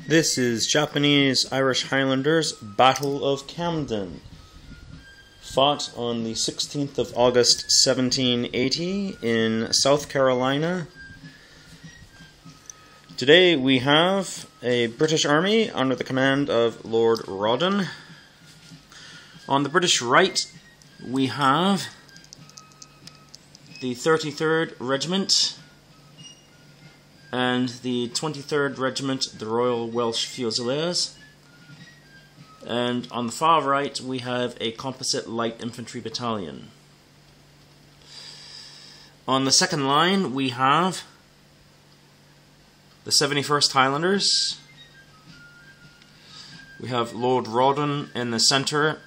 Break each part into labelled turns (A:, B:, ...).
A: This is Japanese-Irish Highlanders Battle of Camden, fought on the 16th of August 1780 in South Carolina. Today we have a British army under the command of Lord Rawdon. On the British right we have the 33rd Regiment and the 23rd Regiment, the Royal Welsh Fusiliers. And on the far right we have a composite light infantry battalion. On the second line we have the 71st Highlanders. We have Lord Rawdon in the centre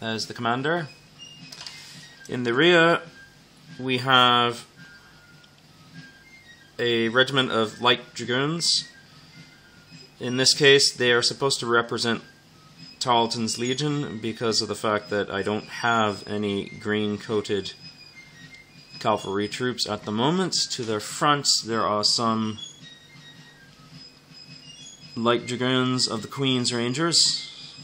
A: as the commander. In the rear we have a regiment of light dragoons. In this case they are supposed to represent Tarleton's Legion because of the fact that I don't have any green-coated cavalry troops at the moment. To their front there are some light dragoons of the Queen's Rangers.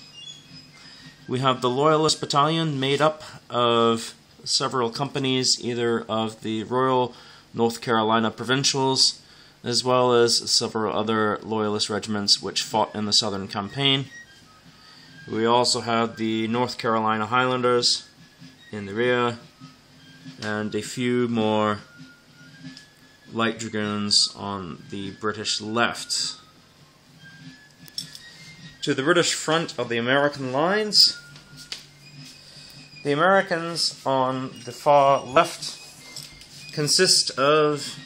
A: We have the Loyalist Battalion made up of several companies, either of the Royal North Carolina Provincials, as well as several other Loyalist regiments which fought in the Southern Campaign. We also have the North Carolina Highlanders in the rear, and a few more light dragoons on the British left. To the British front of the American lines, the Americans on the far left consist of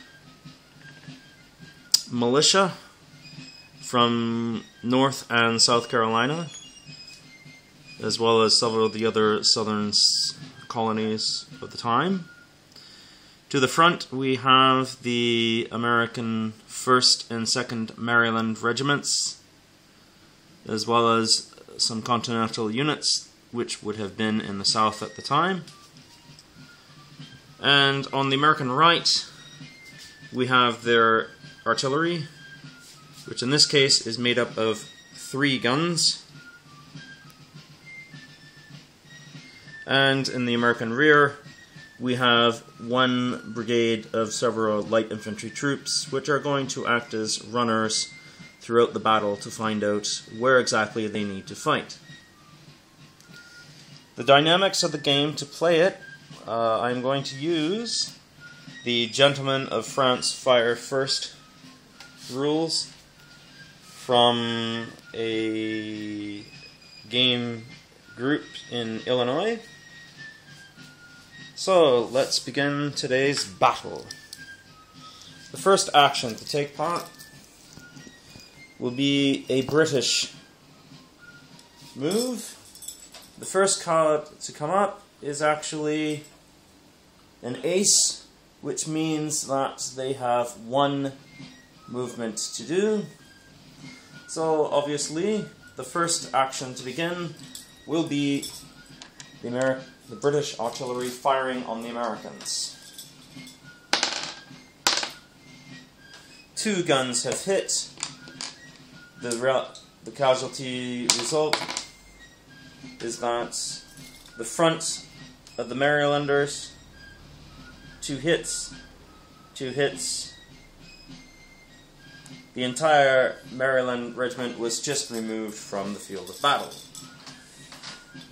A: militia from North and South Carolina, as well as several of the other southern colonies of the time. To the front we have the American 1st and 2nd Maryland regiments, as well as some Continental units which would have been in the South at the time. And on the American right we have their artillery, which in this case is made up of 3 guns. And in the American rear we have 1 brigade of several light infantry troops which are going to act as runners throughout the battle to find out where exactly they need to fight. The dynamics of the game to play it, I'm going to use the Gentlemen of France Fire First rules from a game group in Illinois. So let's begin today's battle. The first action to take part will be a British move. The first card to come up is actually an ace, which means that they have 1 movement to do. So obviously the first action to begin will be the British artillery firing on the Americans. 2 guns have hit. The casualty result is that the front of the Marylanders, 2 hits, 2 hits. The entire Maryland regiment was just removed from the field of battle.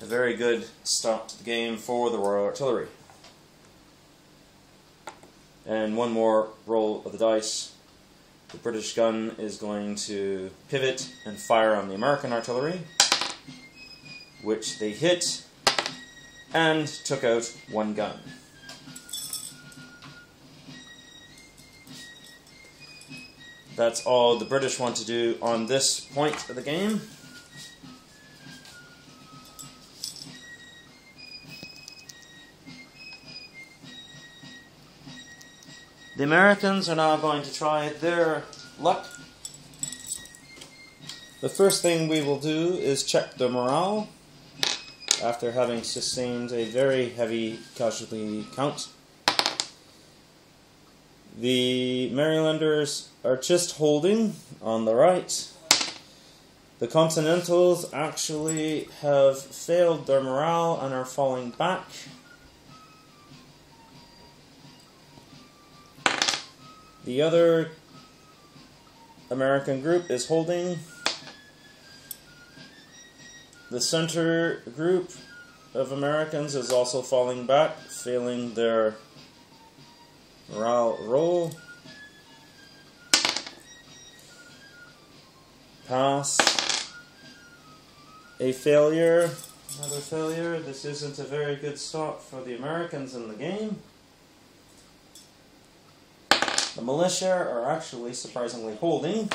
A: A very good start to the game for the Royal Artillery. And 1 more roll of the dice. The British gun is going to pivot and fire on the American artillery, which they hit and took out 1 gun. That's all the British want to do on this point of the game. The Americans are now going to try their luck. The first thing we will do is check their morale after having sustained a very heavy casualty count. The Marylanders are just holding on the right. The Continentals actually have failed their morale and are falling back. The other American group is holding. The center group of Americans is also falling back, failing their morale roll. Pass. A failure. Another failure. This isn't a very good start for the Americans in the game. The militia are actually surprisingly holding.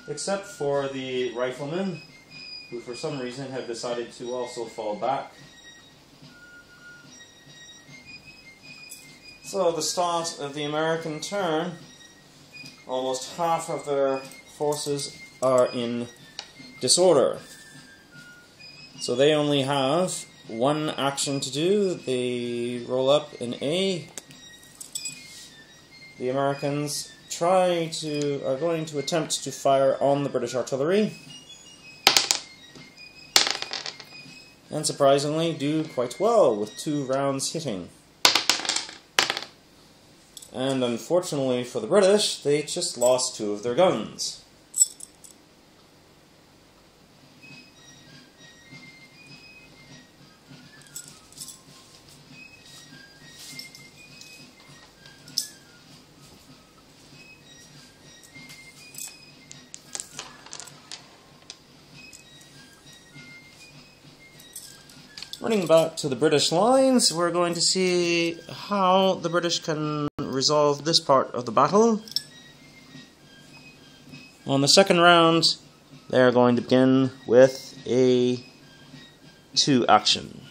A: Except for the riflemen, who for some reason have decided to also fall back. So, the start of the American turn, almost half of their forces are in disorder. So they only have one action to do. They roll up in A. The Americans are going to attempt to fire on the British artillery. And surprisingly do quite well with 2 rounds hitting. And unfortunately for the British, they just lost 2 of their guns. Running back to the British lines, we're going to see how the British can resolve this part of the battle. On the second round, they're going to begin with a 2 action.